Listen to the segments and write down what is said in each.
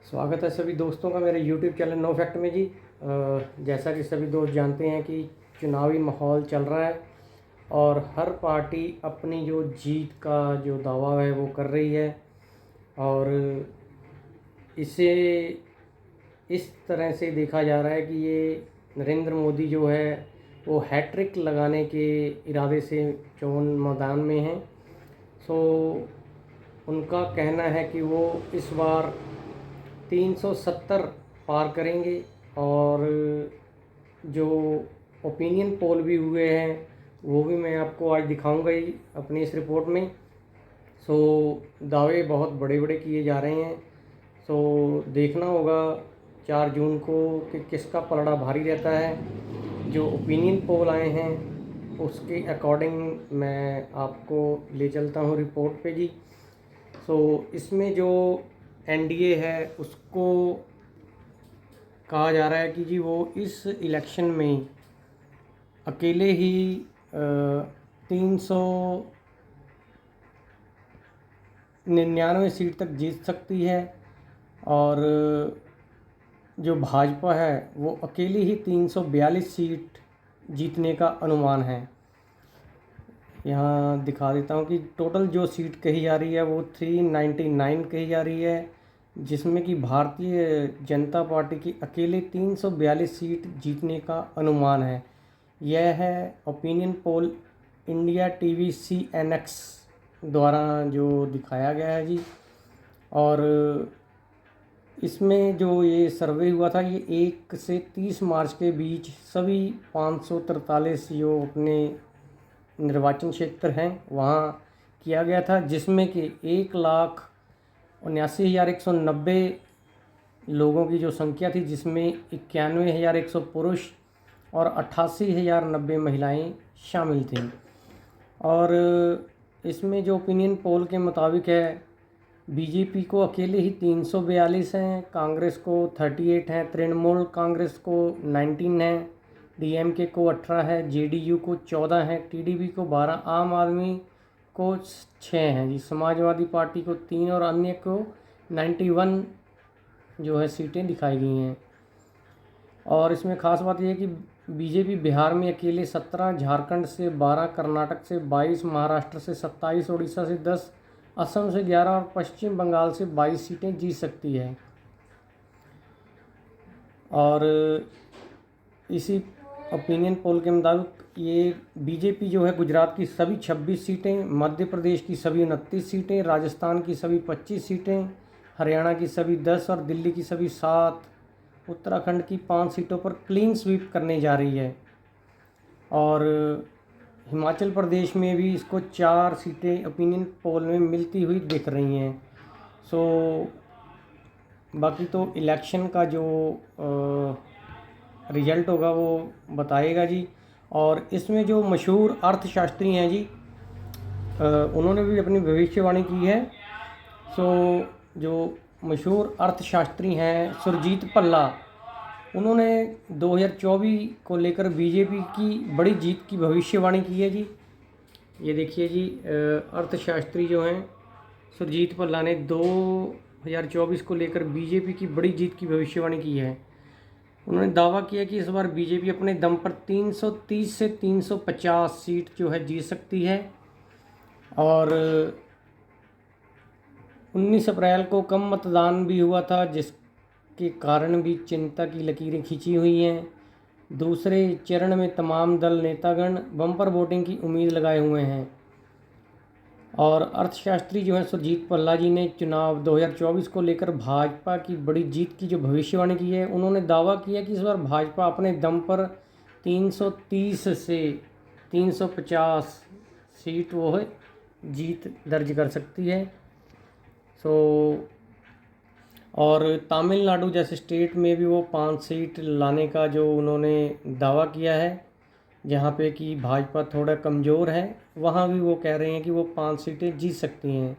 स्वागत है सभी दोस्तों का मेरे YouTube चैनल नो फैक्ट में जी। जैसा कि सभी दोस्त जानते हैं कि चुनावी माहौल चल रहा है और हर पार्टी अपनी जो जीत का जो दावा है वो कर रही है और इसे इस तरह से देखा जा रहा है कि ये नरेंद्र मोदी जो है वो हैट्रिक लगाने के इरादे से चुनाव मैदान में हैं। सो उनका कहना है कि वो इस बार 370 पार करेंगे और जो ओपिनियन पोल भी हुए हैं वो भी मैं आपको आज दिखाऊंगा ही अपनी इस रिपोर्ट में। सो दावे बहुत बड़े बड़े किए जा रहे हैं। सो देखना होगा 4 जून को कि किसका पलड़ा भारी रहता है। जो ओपिनियन पोल आए हैं उसके अकॉर्डिंग मैं आपको ले चलता हूँ रिपोर्ट पे जी। सो इसमें जो एनडीए है उसको कहा जा रहा है कि जी वो इस इलेक्शन में अकेले ही 399 सीट तक जीत सकती है और जो भाजपा है वो अकेली ही 342 सीट जीतने का अनुमान है। यहाँ दिखा देता हूँ कि टोटल जो सीट कही जा रही है वो 399 कही जा रही है, जिसमें कि भारतीय जनता पार्टी की अकेले 342 सीट जीतने का अनुमान है। यह है opinion poll India TV CNX द्वारा जो दिखाया गया है जी। और इसमें जो ये सर्वे हुआ था ये 1 से 30 मार्च के बीच सभी 543 जो अपने निर्वाचन क्षेत्र हैं वहाँ किया गया था, जिसमें कि 1,79,190 लोगों की जो संख्या थी, जिसमें 91,100 पुरुष और 88,090 महिलाएं शामिल थीं। और इसमें जो ओपिनियन पोल के मुताबिक है बीजेपी को अकेले ही 342 हैं, कांग्रेस को 38 हैं, तृणमूल कांग्रेस को 19 हैं, डीएमके को 18 है, जेडीयू को 14 है, टीडीपी को 12, आम आदमी को 6 हैं जी, समाजवादी पार्टी को 3 और अन्य को 91 जो है सीटें दिखाई गई हैं। और इसमें ख़ास बात यह है कि बीजेपी बिहार में अकेले 17, झारखंड से 12, कर्नाटक से 22, महाराष्ट्र से 27, उड़ीसा से 10, असम से 11 और पश्चिम बंगाल से 22 सीटें जीत सकती है। और इसी ओपिनियन पोल के मुताबिक ये बीजेपी जो है गुजरात की सभी 26 सीटें, मध्य प्रदेश की सभी 29 सीटें, राजस्थान की सभी 25 सीटें, हरियाणा की सभी 10 और दिल्ली की सभी 7, उत्तराखंड की 5 सीटों पर क्लीन स्वीप करने जा रही है। और हिमाचल प्रदेश में भी इसको 4 सीटें ओपिनियन पोल में मिलती हुई दिख रही हैं। सो बाकी तो इलेक्शन का जो रिजल्ट होगा वो बताएगा जी। और इसमें जो मशहूर अर्थशास्त्री हैं जी उन्होंने भी अपनी भविष्यवाणी की है। सो जो मशहूर अर्थशास्त्री हैं सुरजीत भल्ला, उन्होंने 2024 को लेकर बीजेपी की बड़ी जीत की भविष्यवाणी की है जी। ये देखिए जी, अर्थशास्त्री जो हैं सुरजीत भल्ला ने 2024 को लेकर बीजेपी की बड़ी जीत की भविष्यवाणी की है। उन्होंने दावा किया कि इस बार बीजेपी अपने दम पर 330 से 350 सीट जो है जीत सकती है। और 19 अप्रैल को कम मतदान भी हुआ था, जिसके कारण भी चिंता की लकीरें खींची हुई हैं। दूसरे चरण में तमाम दल नेतागण बम्पर वोटिंग की उम्मीद लगाए हुए हैं। और अर्थशास्त्री जो है सुरजीत भल्ला जी ने चुनाव 2024 को लेकर भाजपा की बड़ी जीत की जो भविष्यवाणी की है, उन्होंने दावा किया कि इस बार भाजपा अपने दम पर 330 से 350 सीट वो है जीत दर्ज कर सकती है। सो और तमिलनाडु जैसे स्टेट में भी वो 5 सीट लाने का जो उन्होंने दावा किया है, जहाँ पे कि भाजपा थोड़ा कमज़ोर है, वहाँ भी वो कह रहे हैं कि वो 5 सीटें जीत सकती हैं।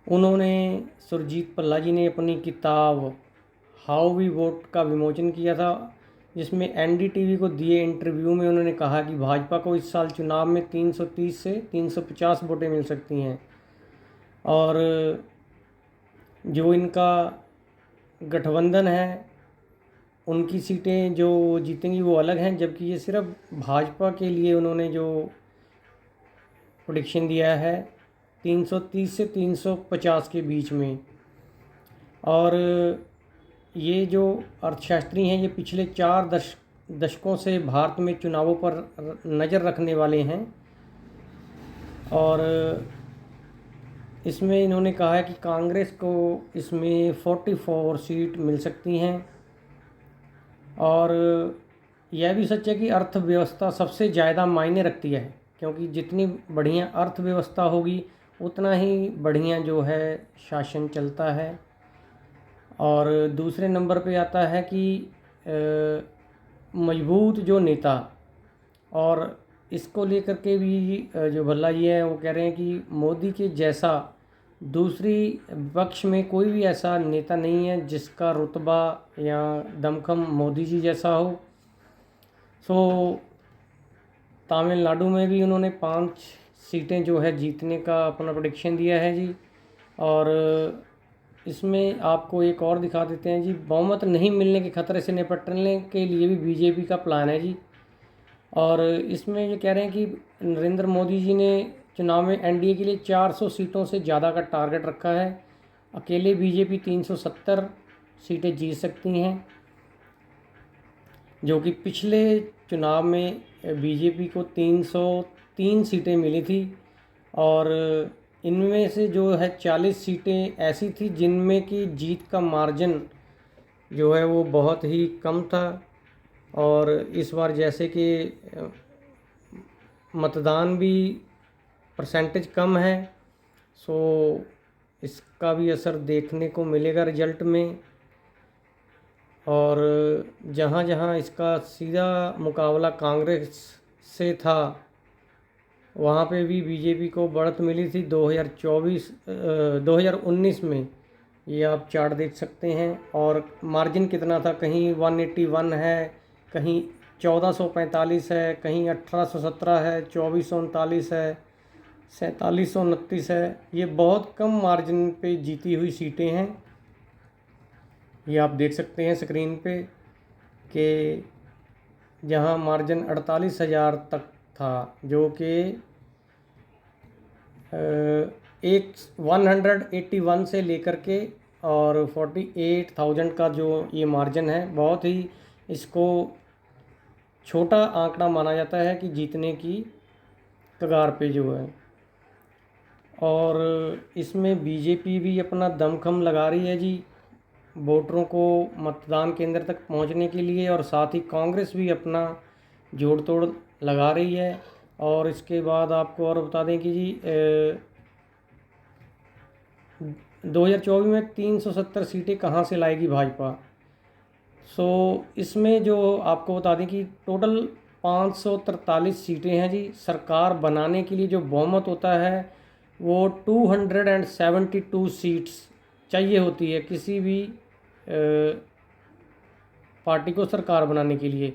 उन्होंने सुरजीत भल्ला जी ने अपनी किताब हाउ वी वोट का विमोचन किया था, जिसमें एनडीटीवी को दिए इंटरव्यू में उन्होंने कहा कि भाजपा को इस साल चुनाव में 330 से 350 वोटें मिल सकती हैं। और जो इनका गठबंधन है उनकी सीटें जो जीतेंगी वो अलग हैं, जबकि ये सिर्फ भाजपा के लिए उन्होंने जो प्रेडिक्शन दिया है 330 से 350 के बीच में। और ये जो अर्थशास्त्री हैं ये पिछले 4 दशकों से भारत में चुनावों पर नज़र रखने वाले हैं, और इसमें इन्होंने कहा है कि कांग्रेस को इसमें 44 सीट मिल सकती हैं। और यह भी सच है कि अर्थव्यवस्था सबसे ज़्यादा मायने रखती है, क्योंकि जितनी बढ़िया अर्थव्यवस्था होगी उतना ही बढ़िया जो है शासन चलता है। और दूसरे नंबर पे आता है कि मजबूत जो नेता, और इसको लेकर के भी जो भल्ला जी हैं वो कह रहे हैं कि मोदी के जैसा दूसरी पक्ष में कोई भी ऐसा नेता नहीं है जिसका रुतबा या दमखम मोदी जी जैसा हो। सो तमिलनाडु में भी उन्होंने 5 सीटें जो है जीतने का अपना प्रेडिक्शन दिया है जी। और इसमें आपको एक और दिखा देते हैं जी, बहुमत नहीं मिलने के खतरे से निपटने के लिए भी बीजेपी का प्लान है जी। और इसमें ये कह रहे हैं कि नरेंद्र मोदी जी ने चुनाव में एनडीए के लिए 400 सीटों से ज़्यादा का टारगेट रखा है। अकेले बीजेपी 370 सीटें जीत सकती हैं, जो कि पिछले चुनाव में बीजेपी को 303 सीटें मिली थी। और इनमें से जो है 40 सीटें ऐसी थी जिनमें कि जीत का मार्जिन जो है वो बहुत ही कम था। और इस बार जैसे कि मतदान भी परसेंटेज कम है, सो इसका भी असर देखने को मिलेगा रिजल्ट में। और जहाँ जहाँ इसका सीधा मुकाबला कांग्रेस से था वहाँ पे भी बीजेपी को बढ़त मिली थी 2019 में, ये आप चार्ट देख सकते हैं। और मार्जिन कितना था, कहीं 181 है, कहीं 1445 है, कहीं 1817 है, 2439 है, 4729 है। ये बहुत कम मार्जिन पे जीती हुई सीटें हैं। ये आप देख सकते हैं स्क्रीन पे कि जहां मार्जिन 48,000 तक था, जो कि एक 181 से लेकर के और 48,000 का जो ये मार्जिन है, बहुत ही इसको छोटा आंकड़ा माना जाता है कि जीतने की कगार पे जो है। और इसमें बीजेपी भी अपना दमखम लगा रही है जी वोटरों को मतदान केंद्र तक पहुंचने के लिए, और साथ ही कांग्रेस भी अपना जोड़ तोड़ लगा रही है। और इसके बाद आपको और बता दें कि जी 2024 में 370 सीटें कहां से लाएगी भाजपा। सो इसमें जो आपको बता दें कि टोटल 543 सीटें हैं जी। सरकार बनाने के लिए जो बहुमत होता है वो 272 सीट्स चाहिए होती है किसी भी पार्टी को सरकार बनाने के लिए।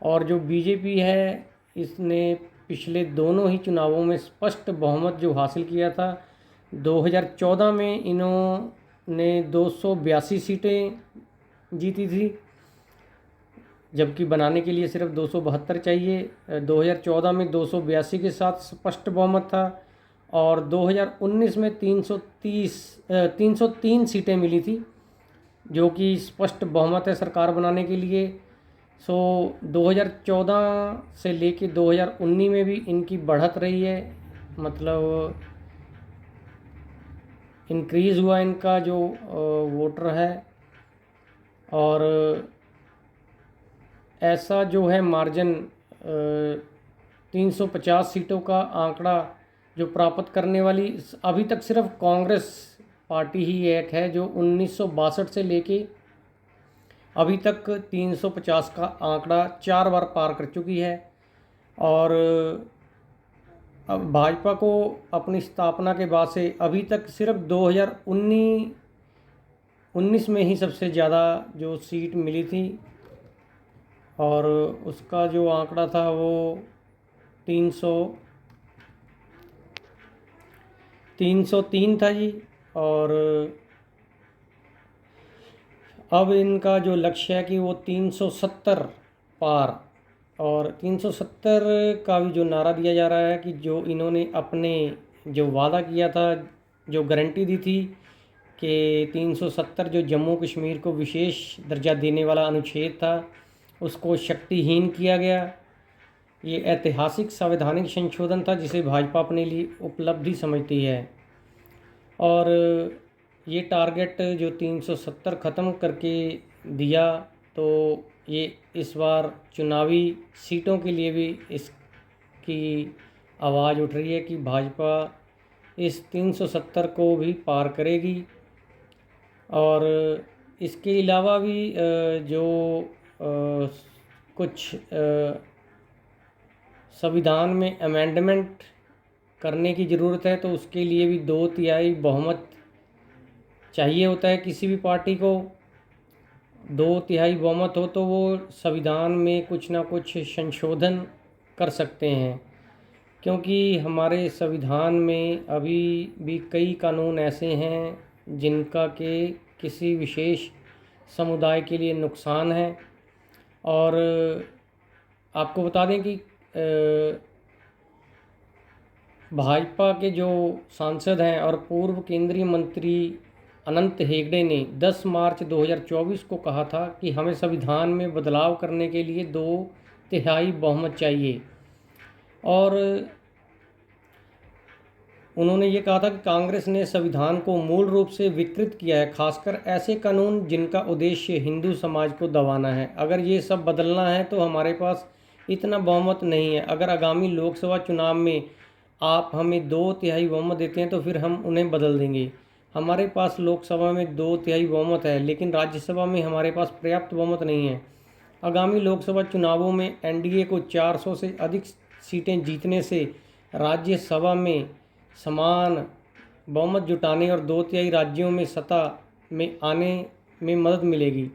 और जो बीजेपी है इसने पिछले दोनों ही चुनावों में स्पष्ट बहुमत जो हासिल किया था। 2014 में इन्होंने 282 सीटें जीती थी, जबकि बनाने के लिए सिर्फ 272 चाहिए। 2014 में 282 के साथ स्पष्ट बहुमत था। और 2019 में 303 सीटें मिली थी, जो कि स्पष्ट बहुमत है सरकार बनाने के लिए। सो 2014 से लेके 2019 में भी इनकी बढ़त रही है, मतलब इंक्रीज़ हुआ इनका जो वोटर है। और ऐसा जो है मार्जिन 350 सीटों का आंकड़ा जो प्राप्त करने वाली अभी तक सिर्फ कांग्रेस पार्टी ही एक है जो 1962 से लेके अभी तक 350 का आंकड़ा 4 बार पार कर चुकी है। और अब भाजपा को अपनी स्थापना के बाद से अभी तक सिर्फ 2019 में ही सबसे ज़्यादा जो सीट मिली थी, और उसका जो आंकड़ा था वो 303 था जी। और अब इनका जो लक्ष्य है कि वो 370 पार, और 370 का भी जो नारा दिया जा रहा है कि जो इन्होंने अपने जो वादा किया था, जो गारंटी दी थी कि 370 जो जम्मू कश्मीर को विशेष दर्जा देने वाला अनुच्छेद था, उसको शक्तिहीन किया गया। ये ऐतिहासिक संवैधानिक संशोधन था जिसे भाजपा अपने लिए उपलब्धि समझती है, और ये टारगेट जो 370 ख़त्म करके दिया, तो ये इस बार चुनावी सीटों के लिए भी इसकी आवाज़ उठ रही है कि भाजपा इस 370 को भी पार करेगी। और इसके अलावा भी जो कुछ संविधान में अमेंडमेंट करने की ज़रूरत है, तो उसके लिए भी 2/3 बहुमत चाहिए होता है किसी भी पार्टी को। 2/3 बहुमत हो तो वो संविधान में कुछ ना कुछ संशोधन कर सकते हैं, क्योंकि हमारे संविधान में अभी भी कई कानून ऐसे हैं जिनका के किसी विशेष समुदाय के लिए नुकसान है। और आपको बता दें कि भाजपा के जो सांसद हैं और पूर्व केंद्रीय मंत्री अनंत हेगड़े ने 10 मार्च 2024 को कहा था कि हमें संविधान में बदलाव करने के लिए 2/3 बहुमत चाहिए। और उन्होंने ये कहा था कि कांग्रेस ने संविधान को मूल रूप से विकृत किया है, खासकर ऐसे कानून जिनका उद्देश्य हिंदू समाज को दबाना है। अगर ये सब बदलना है तो हमारे पास इतना बहुमत नहीं है। अगर आगामी लोकसभा चुनाव में आप हमें 2/3 बहुमत देते हैं तो फिर हम उन्हें बदल देंगे। हमारे पास लोकसभा में 2/3 बहुमत है, लेकिन राज्यसभा में हमारे पास पर्याप्त बहुमत नहीं है। आगामी लोकसभा चुनावों में एनडीए को 400 से अधिक सीटें जीतने से राज्यसभा में समान बहुमत जुटाने और 2/3 राज्यों में सत्ता में आने में मदद मिलेगी।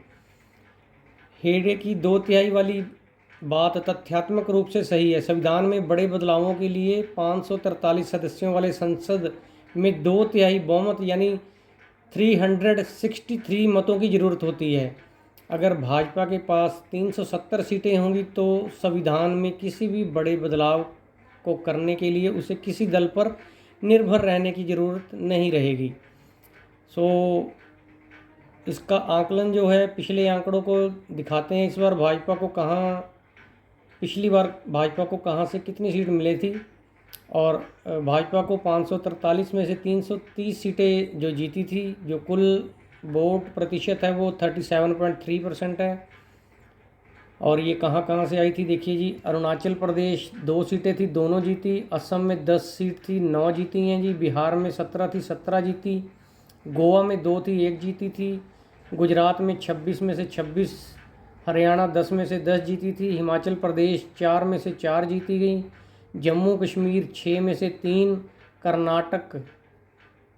हेगड़े की 2/3 वाली बात तथ्यात्मक रूप से सही है। संविधान में बड़े बदलावों के लिए 543 सदस्यों वाले संसद में 2/3 बहुमत यानी 363 मतों की ज़रूरत होती है। अगर भाजपा के पास 370 सीटें होंगी तो संविधान में किसी भी बड़े बदलाव को करने के लिए उसे किसी दल पर निर्भर रहने की ज़रूरत नहीं रहेगी। सो इसका आकलन जो है पिछले आंकड़ों को दिखाते हैं। इस बार भाजपा को पिछली बार भाजपा को कहाँ से कितनी सीट मिली थी, और भाजपा को 543 में से 330 सीटें जो जीती थी, जो कुल वोट प्रतिशत है वो 37.3% है। और ये कहाँ कहाँ से आई थी देखिए जी। अरुणाचल प्रदेश 2 सीटें थी, दोनों जीती। असम में 10 सीट थी, 9 जीती हैं जी। बिहार में 17 थी, 17 जीती। गोवा में 2 थी, 1 जीती थी। गुजरात में 26 में से 26, हरियाणा 10 में से 10 जीती थी। हिमाचल प्रदेश 4 में से 4 जीती गई। जम्मू कश्मीर 6 में से 3, कर्नाटक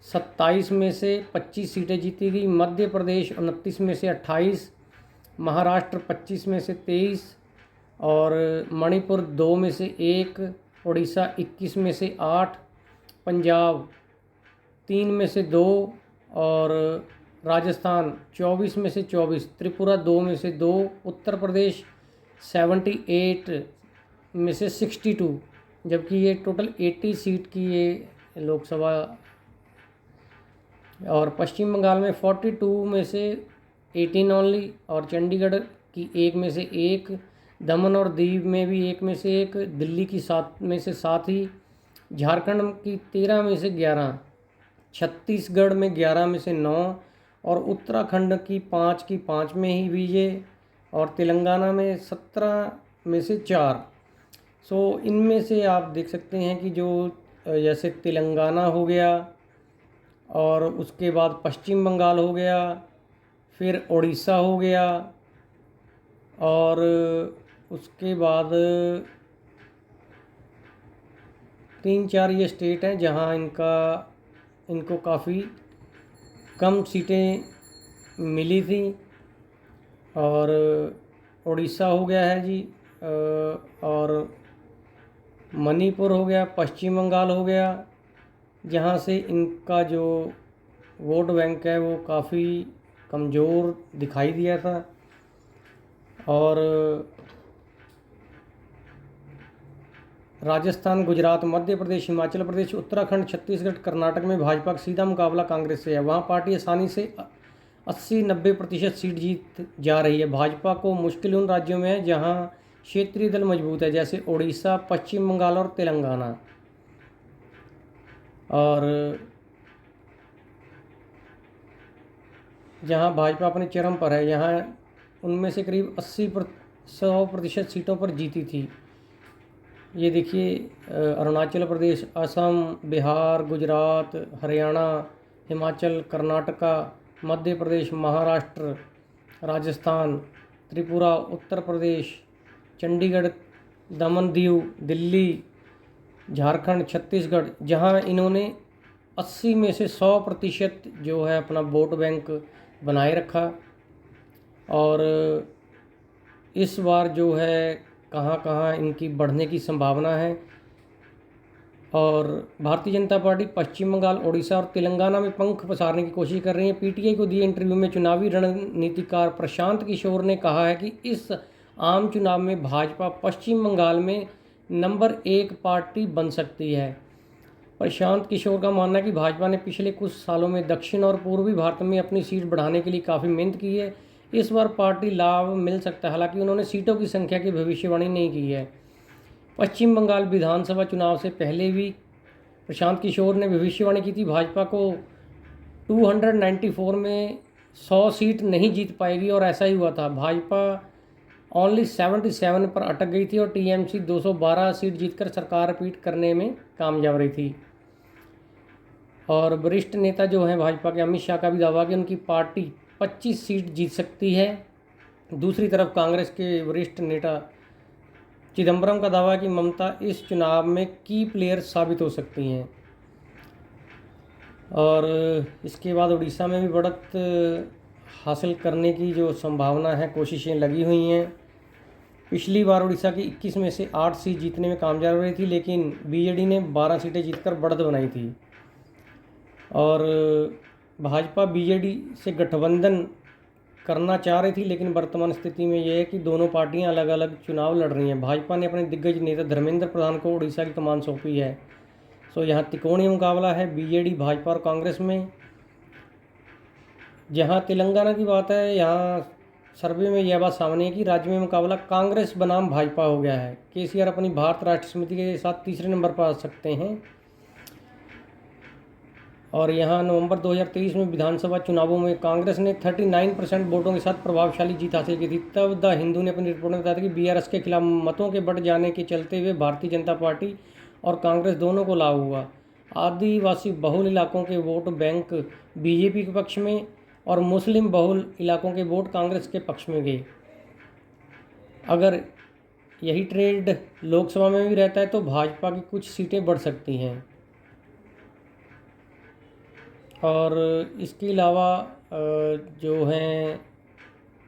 27 में से 25 सीटें जीती गई। मध्य प्रदेश 29 में से 28, महाराष्ट्र 25 में से 23, और मणिपुर 2 में से 1, उड़ीसा 21 में से 8, पंजाब 3 में से 2, और राजस्थान 24 में से 24, त्रिपुरा 2 में से 2, उत्तर प्रदेश 78 में से 62, जबकि ये टोटल 80 सीट की ये लोकसभा। और पश्चिम बंगाल में 42 में से 18 ओनली, और चंडीगढ़ की 1 में से 1, दमन और दीव में भी 1 में से 1, दिल्ली की 7 में से 7 ही, झारखंड की 13 में से 11, छत्तीसगढ़ में 11 में से 9, और उत्तराखंड की 5 में ही विजय, और तेलंगाना में 17 में से 4। सो इनमें से आप देख सकते हैं कि जो जैसे तेलंगाना हो गया, और उसके बाद पश्चिम बंगाल हो गया, फिर उड़ीसा हो गया, और उसके बाद 3-4 ये स्टेट हैं जहां इनको काफ़ी कम सीटें मिली थी। और उड़ीसा हो गया है जी, और मणिपुर हो गया, पश्चिम बंगाल हो गया, जहाँ से इनका जो वोट बैंक है वो काफ़ी कमज़ोर दिखाई दिया था। और राजस्थान, गुजरात, मध्य प्रदेश, हिमाचल प्रदेश, उत्तराखंड, छत्तीसगढ़, कर्नाटक में भाजपा का सीधा मुकाबला कांग्रेस से है। वहाँ पार्टी आसानी से 80-90% सीट जीत जा रही है। भाजपा को मुश्किल उन राज्यों में है जहाँ क्षेत्रीय दल मजबूत है, जैसे उड़ीसा, पश्चिम बंगाल और तेलंगाना। और जहाँ भाजपा अपने चरम पर है, यहाँ उनमें से करीब 100% सीटों पर जीती थी। ये देखिए, अरुणाचल प्रदेश, असम, बिहार, गुजरात, हरियाणा, हिमाचल, कर्नाटका, मध्य प्रदेश, महाराष्ट्र, राजस्थान, त्रिपुरा, उत्तर प्रदेश, चंडीगढ़, दमन दीव, दिल्ली, झारखंड, छत्तीसगढ़, जहां इन्होंने 80 में से 100% जो है अपना वोट बैंक बनाए रखा। और इस बार जो है कहाँ कहाँ इनकी बढ़ने की संभावना है। और भारतीय जनता पार्टी पश्चिम बंगाल, उड़ीसा और तेलंगाना में पंख पसारने की कोशिश कर रही है। पीटीआई को दिए इंटरव्यू में चुनावी रणनीतिकार प्रशांत किशोर ने कहा है कि इस आम चुनाव में भाजपा पश्चिम बंगाल में नंबर 1 पार्टी बन सकती है। प्रशांत किशोर का मानना है कि भाजपा ने पिछले कुछ सालों में दक्षिण और पूर्वी भारत में अपनी सीट बढ़ाने के लिए काफ़ी मेहनत की है। इस बार पार्टी लाभ मिल सकता है। हालांकि उन्होंने सीटों की संख्या की भविष्यवाणी नहीं की है। पश्चिम बंगाल विधानसभा चुनाव से पहले भी प्रशांत किशोर ने भविष्यवाणी की थी भाजपा को 294 में 100 सीट नहीं जीत पाएगी, और ऐसा ही हुआ था। भाजपा ओनली 77 पर अटक गई थी और टीएमसी 212 सीट जीतकर सरकार रिपीट करने में कामयाब रही थी। और वरिष्ठ नेता जो हैं भाजपा के, अमित शाह का भी दावा कि उनकी पार्टी 25 सीट जीत सकती है। दूसरी तरफ कांग्रेस के वरिष्ठ नेता चिदम्बरम का दावा है कि ममता इस चुनाव में की प्लेयर साबित हो सकती हैं। और इसके बाद उड़ीसा में भी बढ़त हासिल करने की जो संभावना है, कोशिशें लगी हुई हैं। पिछली बार उड़ीसा की 21 में से 8 सीट जीतने में कामयाब रही थी, लेकिन बीजेडी ने 12 सीटें जीतकर बढ़त बनाई थी। और भाजपा बीजेडी से गठबंधन करना चाह रही थी, लेकिन वर्तमान स्थिति में यह है कि दोनों पार्टियां अलग अलग चुनाव लड़ रही हैं। भाजपा ने अपने दिग्गज नेता धर्मेंद्र प्रधान को उड़ीसा की कमान सौंपी है। सो यहाँ त्रिकोणीय मुकाबला है बीजेडी, भाजपा और कांग्रेस में। जहाँ तेलंगाना की बात है, यहाँ सर्वे में यह बात सामने है कि राज्य में मुकाबला कांग्रेस बनाम भाजपा हो गया है। केसीआर अपनी भारत राष्ट्र समिति के साथ तीसरे नंबर पर आ सकते हैं। और यहाँ नवंबर 2023 में विधानसभा चुनावों में कांग्रेस ने 39% वोटों के साथ प्रभावशाली जीत हासिल की थी। तब द हिंदू ने अपनी रिपोर्ट में बताया था कि बीआरएस के खिलाफ मतों के बढ़ जाने के चलते हुए भारतीय जनता पार्टी और कांग्रेस दोनों को लाभ हुआ। आदिवासी बहुल इलाकों के वोट बैंक बीजेपी के पक्ष में और मुस्लिम बहुल इलाकों के वोट कांग्रेस के पक्ष में गए। अगर यही ट्रेंड लोकसभा में भी रहता है तो भाजपा की कुछ सीटें बढ़ सकती हैं। और इसके अलावा जो हैं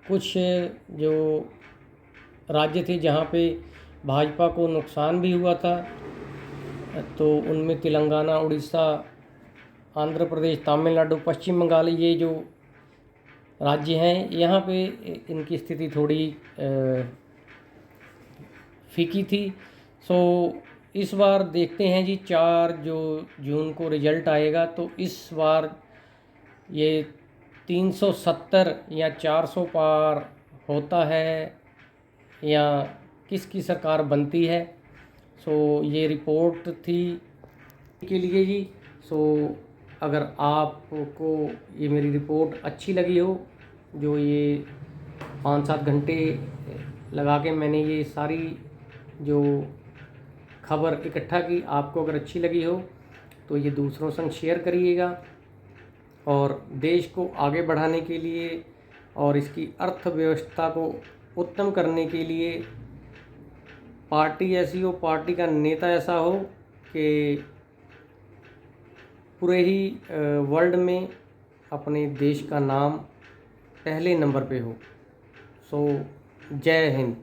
कुछ जो राज्य थे जहाँ पे भाजपा को नुकसान भी हुआ था, तो उनमें तेलंगाना, उड़ीसा, आंध्र प्रदेश, तमिलनाडु, पश्चिम बंगाल, ये जो राज्य हैं यहाँ पे इनकी स्थिति थोड़ी फीकी थी। सो इस बार देखते हैं जी 4 जून को रिजल्ट आएगा, तो इस बार ये 370 या 400 पार होता है या किसकी सरकार बनती है। सो ये रिपोर्ट थी के लिए जी। सो अगर आपको ये मेरी रिपोर्ट अच्छी लगी हो, जो ये 5-7 घंटे लगा के मैंने ये सारी जो खबर इकट्ठा की, आपको अगर अच्छी लगी हो तो ये दूसरों संग शेयर करिएगा। और देश को आगे बढ़ाने के लिए और इसकी अर्थव्यवस्था को उत्तम करने के लिए पार्टी ऐसी हो, पार्टी का नेता ऐसा हो कि पूरे ही वर्ल्ड में अपने देश का नाम पहले नंबर पे हो। सो जय हिंद।